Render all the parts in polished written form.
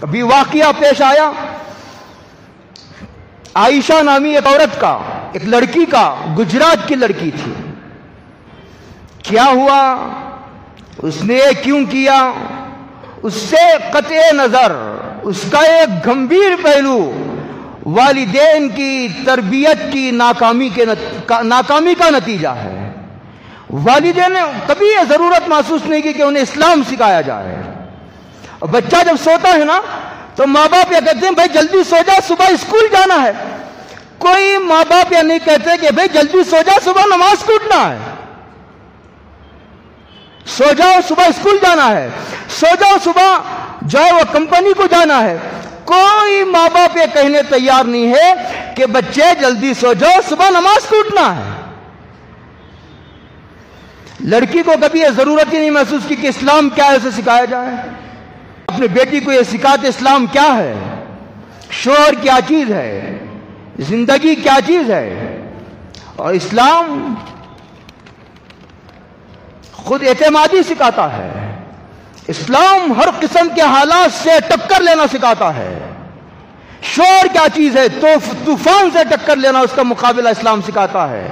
کبھی واقعہ پیش آیا عائشہ نامی ایک عورت کا، ایک لڑکی کا، گجرات کی لڑکی تھی. کیا ہوا، اس نے کیوں کیا، اس سے قطع نظر اس کا ایک گمبھیر پہلو والدین کی تربیت کی ناکامی کا نتیجہ ہے. والدین نے کبھی یہ ضرورت محسوس نہیں کی کہ انہیں اسلام سکھایا جائے. اور بچہ جب سوتا ہے نا تو ماں باپ یہ کہتے ہیں بھائی جلدی سو جا، صبح اسکول جانا ہے. کوئی ماں باپ یہ نہیں کہتے کہ بھائی جلدی سو جا، صبح نماز کو اٹھنا ہے. سو جاؤ، صبح اسکول جانا ہے. سو جاؤ، صبح جو ہے وہ کمپنی کو جانا ہے. کوئی ماں باپ یہ کہنے تیار نہیں ہے کہ بچے جلدی سو جاؤ، صبح نماز کو اٹھنا ہے. لڑکی کو کبھی یہ ضرورت ہی نہیں محسوس کی کہ اسلام کیا ہے اسے سکھایا جائے. اپنے بیٹی کو یہ سکھاتے اسلام کیا ہے، شوہر کیا چیز ہے، زندگی کیا چیز ہے. اور اسلام خود اعتمادی سکھاتا ہے. اسلام ہر قسم کے حالات سے ٹکر لینا سکھاتا ہے. شور کیا چیز ہے، طوفان سے ٹکر لینا اس کا مقابلہ اسلام سکھاتا ہے.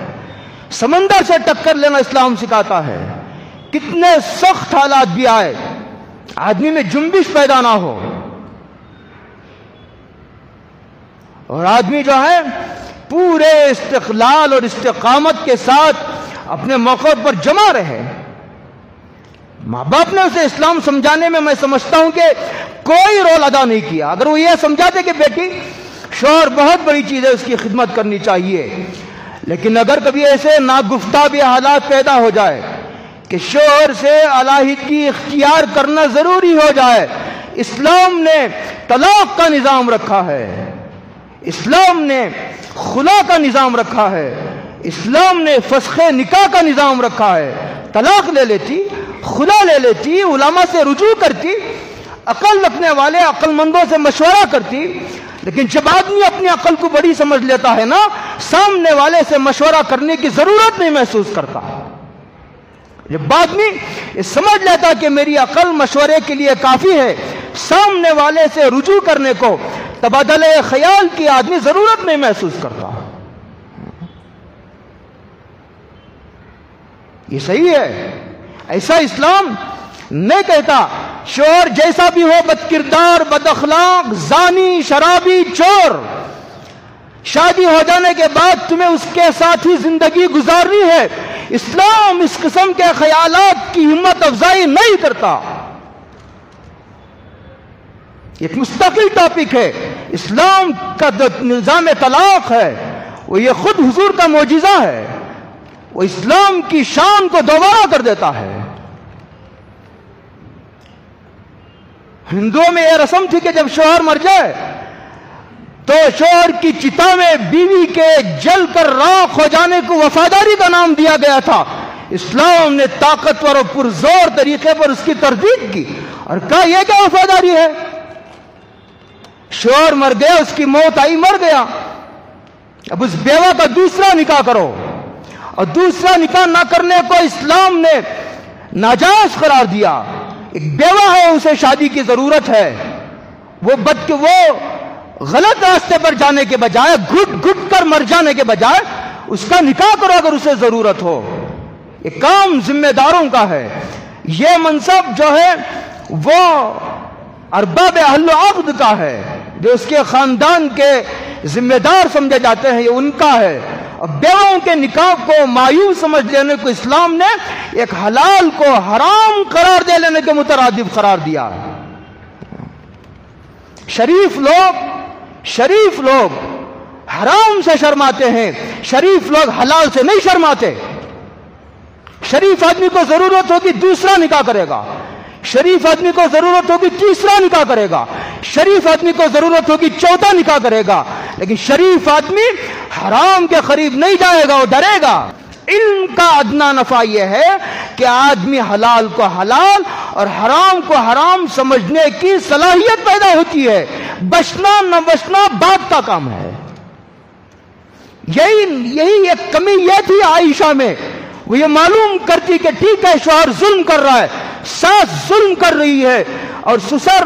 سمندر سے ٹکر لینا اسلام سکھاتا ہے. کتنے سخت حالات بھی آئے، آدمی میں جنبش پیدا نہ ہو اور آدمی جو ہے پورے استقلال اور استقامت کے ساتھ اپنے موقع پر جمع رہے. ماں باپ نے اسے اسلام سمجھانے میں سمجھتا ہوں کہ کوئی رول ادا نہیں کیا. اگر وہ یہ سمجھاتے کہ بیٹی شوہر بہت بڑی چیز ہے، اس کی خدمت کرنی چاہیے، لیکن اگر کبھی ایسے ناگفتہ بھی حالات پیدا ہو جائے کہ شوہر سے علیحدگی اختیار کرنا ضروری ہو جائے، اسلام نے طلاق کا نظام رکھا ہے، اسلام نے خلا کا نظام رکھا ہے، اسلام نے فسخ نکاح کا نظام رکھا ہے. طلاق لے لیتی، خلا لے لیتی، علماء سے رجوع کرتی، عقل رکھنے والے عقل مندوں سے مشورہ کرتی. لیکن جب آدمی اپنی عقل کو بڑی سمجھ لیتا ہے نا، سامنے والے سے مشورہ کرنے کی ضرورت نہیں محسوس کرتا. جب آدمی سمجھ لیتا کہ میری عقل مشورے کے لیے کافی ہے، سامنے والے سے رجوع کرنے کو، تبادلہ خیال کی آدمی ضرورت نہیں محسوس کرتا. یہ صحیح ہے. ایسا اسلام نہیں کہتا شوہر جیسا بھی ہو، بد کردار، بد اخلاق، زانی، شرابی، چور، شادی ہو جانے کے بعد تمہیں اس کے ساتھ ہی زندگی گزارنی ہے. اسلام اس قسم کے خیالات کی ہمت افزائی نہیں کرتا. ایک مستقل ٹاپک ہے. اسلام کا نظام طلاق ہے وہ یہ خود حضور کا معجزہ ہے. وہ اسلام کی شان کو دوبارہ کر دیتا ہے. ہندوؤں میں یہ رسم تھی کہ جب شوہر مر جائے تو شوہر کی چتا میں بیوی کے جل کر راکھ ہو جانے کو وفاداری کا نام دیا گیا تھا. اسلام نے طاقتور اور پرزور طریقے پر اس کی تردید کی اور کہا یہ کیا وفاداری ہے. شوہر مر گیا، اس کی موت آئی، مر گیا، اب اس بیوہ کا دوسرا نکاح کرو. اور دوسرا نکاح نہ کرنے کو اسلام نے ناجائز قرار دیا. ایک بیوہ ہے، اسے شادی کی ضرورت ہے. وہ غلط راستے پر جانے کے بجائے، گھٹ گھٹ کر مر جانے کے بجائے اس کا نکاح کرو اگر اسے ضرورت ہو. یہ کام ذمہ داروں کا ہے. یہ منصب جو ہے وہ ارباب اہل عقد کا ہے، جو اس کے خاندان کے ذمہ دار سمجھے جاتے ہیں، یہ ان کا ہے. اور بیووں کے نکاح کو مایوس سمجھ لینے کو اسلام نے ایک حلال کو حرام قرار دے لینے کے مترادف قرار دیا. شریف لوگ حرام سے شرماتے ہیں، شریف لوگ حلال سے نہیں شرماتے. شریف آدمی کو ضرورت ہوگی دوسرا نکاح کرے گا، شریف آدمی کو ضرورت ہوگی تیسرا نکاح کرے گا، شریف آدمی کو ضرورت ہوگی چوتھا نکاح کرے گا. لیکن شریف آدمی حرام کے قریب نہیں جائے گا، وہ ڈرے گا. علم کا ادنا نفع یہ ہے کہ آدمی حلال کو حلال اور حرام کو حرام سمجھنے کی صلاحیت پیدا ہوتی ہے. بچنا نہ بچنا بعد کا کام ہے. یہی ایک کمی یہ تھی عائشہ میں. وہ یہ معلوم کرتی کہ ٹھیک ہے شوہر ظلم کر رہا ہے، ساس ظلم کر رہی ہے اور سسر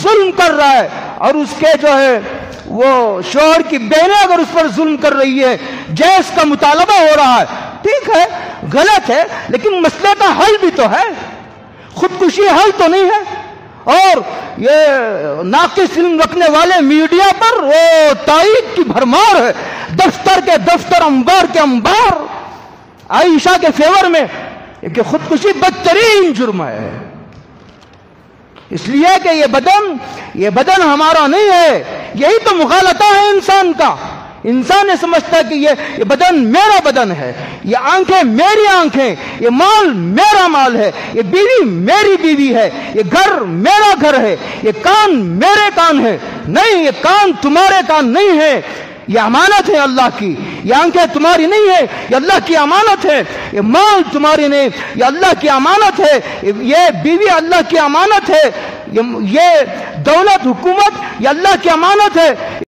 ظلم کر رہا ہے اور اس کے جو ہے وہ شوہر کی بہنیں اگر اس پر ظلم کر رہی ہے، جیس کا مطالبہ ہو رہا ہے، ٹھیک ہے، غلط ہے، لیکن مسئلے کا حل بھی تو ہے، خودکشی حل تو نہیں ہے۔ اور یہ ناقص علم رکھنے والے میڈیا پر وہ تائید کی بھرمار ہے، دفتر کے دفتر، انبار کے انبار عائشہ کے فیور میں، کہ خودکشی بدترین جرم ہے، اس لیے کہ یہ بدن ہمارا نہیں ہے۔ یہی تو مغالطہ ہے انسان کا، انسان یہ سمجھتا ہے کہ یہ بدن میرا بدن ہے، یہ آنکھیں میری آنکھیں، یہ مال میرا مال ہے، یہ بیوی میری بیوی ہے، یہ گھر میرا گھر ہے، یہ کان میرے کان ہے۔ نہیں، یہ کان تمہارے کان نہیں ہے، یہ امانت ہے اللہ کی۔ یہ آنکھیں تمہاری نہیں ہے، یہ اللہ کی امانت ہے۔ یہ مال تمہاری نہیں، یہ اللہ کی امانت ہے۔ یہ بیوی اللہ کی امانت ہے، یہ دولت، حکومت، یہ اللہ کی امانت ہے۔